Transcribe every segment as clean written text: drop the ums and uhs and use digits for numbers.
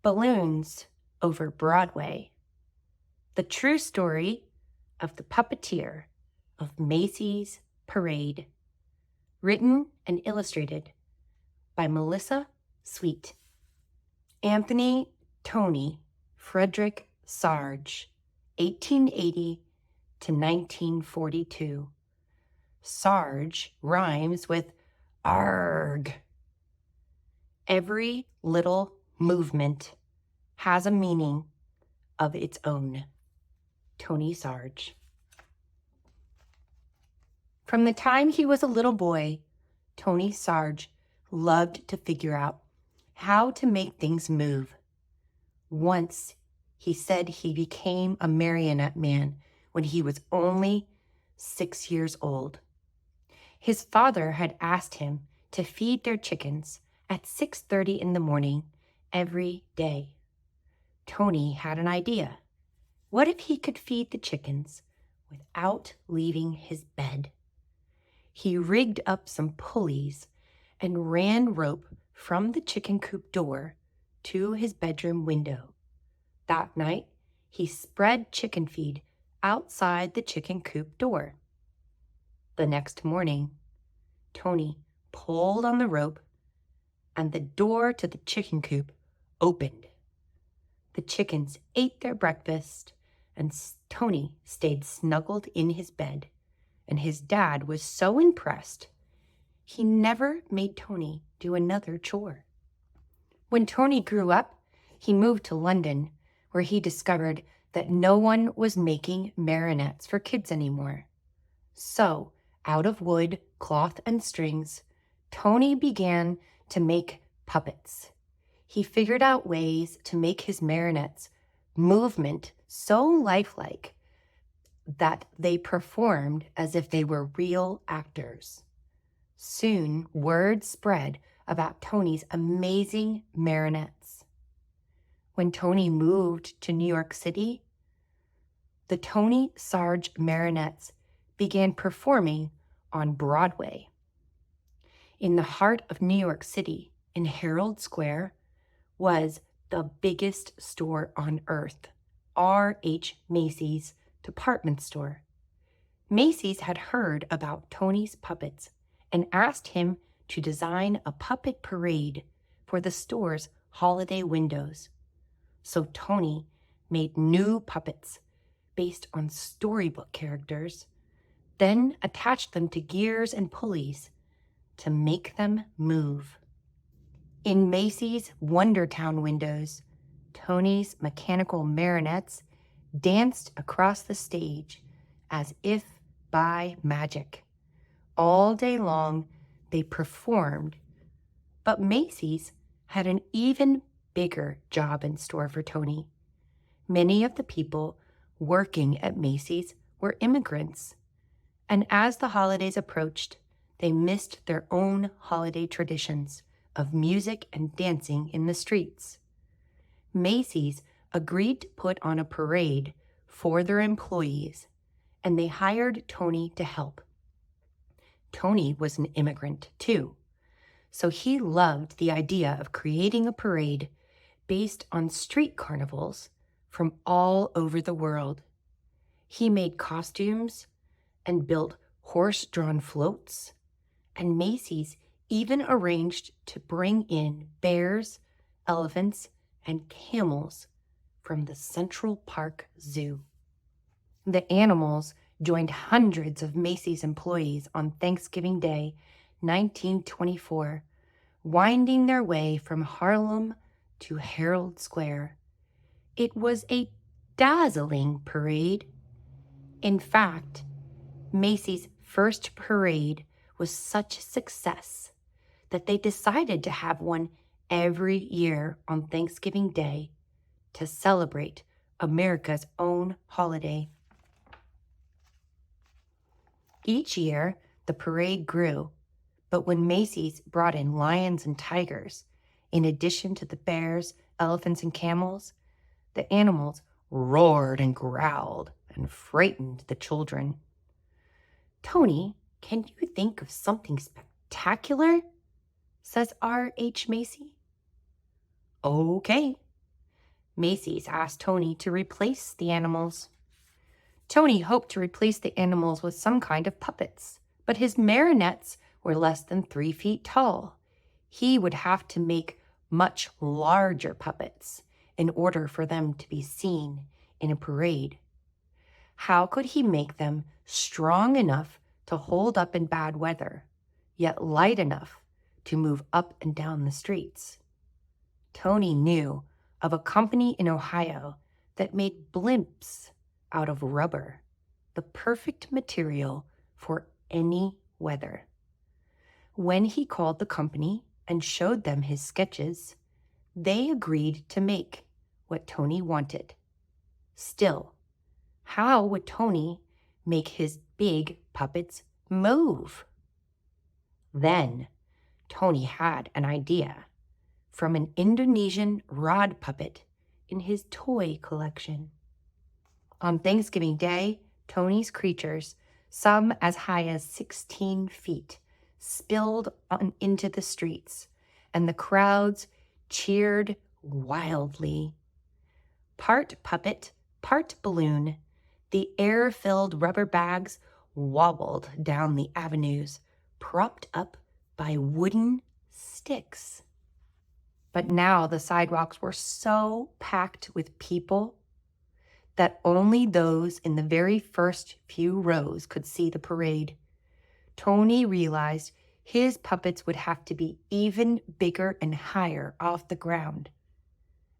Balloons over Broadway. The true story of the puppeteer of Macy's Parade. Written and illustrated by Melissa Sweet. Anthony Tony Frederick Sarg, 1880 to 1942. Sarg rhymes with arg. Every little movement has a meaning of its own. Tony Sarg. From the time he was a little boy, Tony Sarg loved to figure out how to make things move. Once, he said he became a marionette man when he was only 6 years old. His father had asked him to feed their chickens at 6:30 in the morning every day. Tony had an idea. What if he could feed the chickens without leaving his bed? He rigged up some pulleys and ran rope from the chicken coop door to his bedroom window. That night, he spread chicken feed outside the chicken coop door. The next morning, Tony pulled on the rope and the door to the chicken coop opened. The chickens ate their breakfast and Tony stayed snuggled in his bed, and his dad was so impressed, he never made Tony do another chore. When Tony grew up, he moved to London, where he discovered that no one was making marionettes for kids anymore. So, out of wood, cloth, and strings, Tony began to make puppets. He figured out ways to make his marionettes movement so lifelike that they performed as if they were real actors. Soon, word spread about Tony's amazing marionettes. When Tony moved to New York City, the Tony Sarg marionettes began performing on Broadway. In the heart of New York City, in Herald Square, was the biggest store on earth, R.H. Macy's department store. Macy's had heard about Tony's puppets and asked him to design a puppet parade for the store's holiday windows. So Tony made new puppets based on storybook characters, then attached them to gears and pulleys to make them move. In Macy's Wondertown windows, Tony's mechanical marionettes danced across the stage as if by magic. All day long, they performed, but Macy's had an even bigger job in store for Tony. Many of the people working at Macy's were immigrants, and as the holidays approached, they missed their own holiday traditions of music and dancing in the streets. Macy's agreed to put on a parade for their employees, and they hired Tony to help. Tony was an immigrant too, so he loved the idea of creating a parade based on street carnivals from all over the world. He made costumes and built horse-drawn floats, and Macy's even arranged to bring in bears, elephants, and camels from the Central Park Zoo. The animals joined hundreds of Macy's employees on Thanksgiving Day, 1924, winding their way from Harlem to Herald Square. It was a dazzling parade. In fact, Macy's first parade was such a success that they decided to have one every year on Thanksgiving Day to celebrate America's own holiday. Each year, the parade grew, but when Macy's brought in lions and tigers, in addition to the bears, elephants, and camels, the animals roared and growled and frightened the children. "Tony, can you think of something spectacular?" says R.H. Macy. "Okay," Macy's asked Tony to replace the animals. Tony hoped to replace the animals with some kind of puppets, but his marionettes were less than 3 feet tall. He would have to make much larger puppets in order for them to be seen in a parade. How could he make them strong enough to hold up in bad weather, yet light enough to move up and down the streets? Tony knew of a company in Ohio that made blimps out of rubber, the perfect material for any weather. When he called the company and showed them his sketches, they agreed to make what Tony wanted. Still, how would Tony make his big puppets move? Then Tony had an idea from an Indonesian rod puppet in his toy collection. On Thanksgiving Day, Tony's creatures, some as high as 16 feet, spilled into the streets, and the crowds cheered wildly. Part puppet, part balloon, the air-filled rubber bags wobbled down the avenues, propped up by wooden sticks. But now the sidewalks were so packed with people that only those in the very first few rows could see the parade. Tony realized his puppets would have to be even bigger and higher off the ground.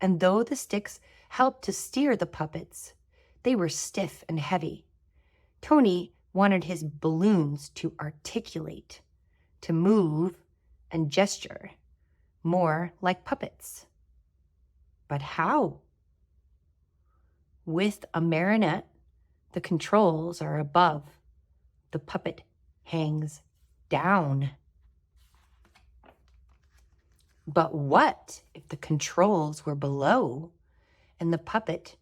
And though the sticks helped to steer the puppets, they were stiff and heavy. Tony wanted his balloons to articulate, to move and gesture, more like puppets. But how? With a marionette, the controls are above. The puppet hangs down. But what if the controls were below and the puppet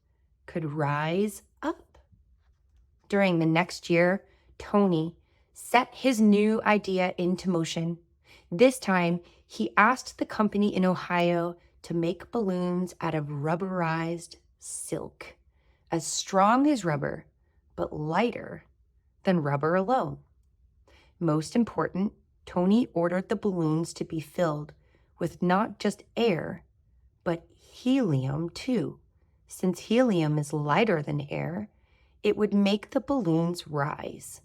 could rise up? During the next year, Tony set his new idea into motion. This time, he asked the company in Ohio to make balloons out of rubberized silk, as strong as rubber, but lighter than rubber alone. Most important, Tony ordered the balloons to be filled with not just air, but helium too. Since helium is lighter than air, it would make the balloons rise.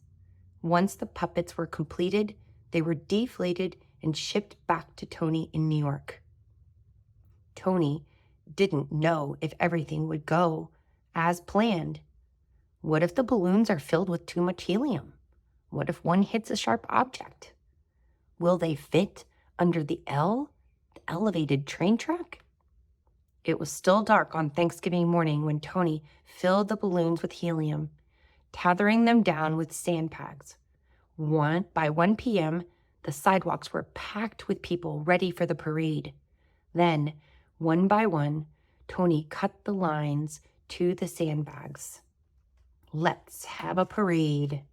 Once the puppets were completed, they were deflated and shipped back to Tony in New York. Tony didn't know if everything would go as planned. What if the balloons are filled with too much helium? What if one hits a sharp object? Will they fit under the elevated train track? It was still dark on Thanksgiving morning when Tony filled the balloons with helium, tethering them down with sandbags. By 1 p.m., the sidewalks were packed with people ready for the parade. Then, one by one, Tony cut the lines to the sandbags. Let's have a parade.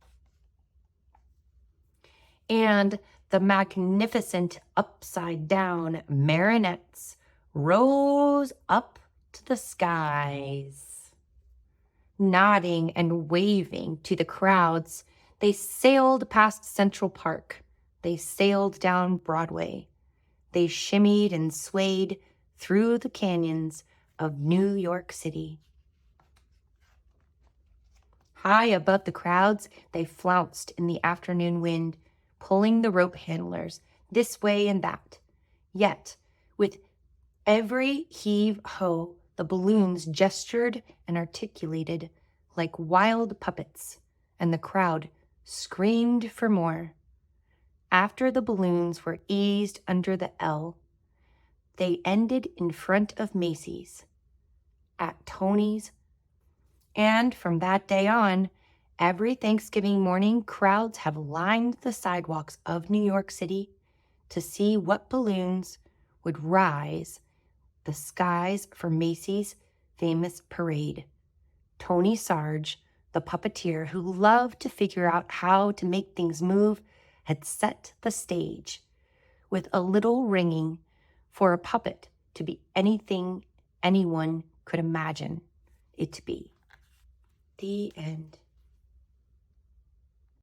And the magnificent upside-down marionettes rose up to the skies. Nodding and waving to the crowds, they sailed past Central Park. They sailed down Broadway. They shimmied and swayed through the canyons of New York City. High above the crowds, they flounced in the afternoon wind, pulling the rope handlers this way and that. Yet, with every heave-ho, the balloons gestured and articulated like wild puppets, and the crowd screamed for more. After the balloons were eased under the L, they ended in front of Macy's, at Tony's. And from that day on, every Thanksgiving morning, crowds have lined the sidewalks of New York City to see what balloons would rise the skies for Macy's famous parade. Tony Sarg, the puppeteer who loved to figure out how to make things move, had set the stage with a little ringing for a puppet to be anything anyone could imagine it to be. The end.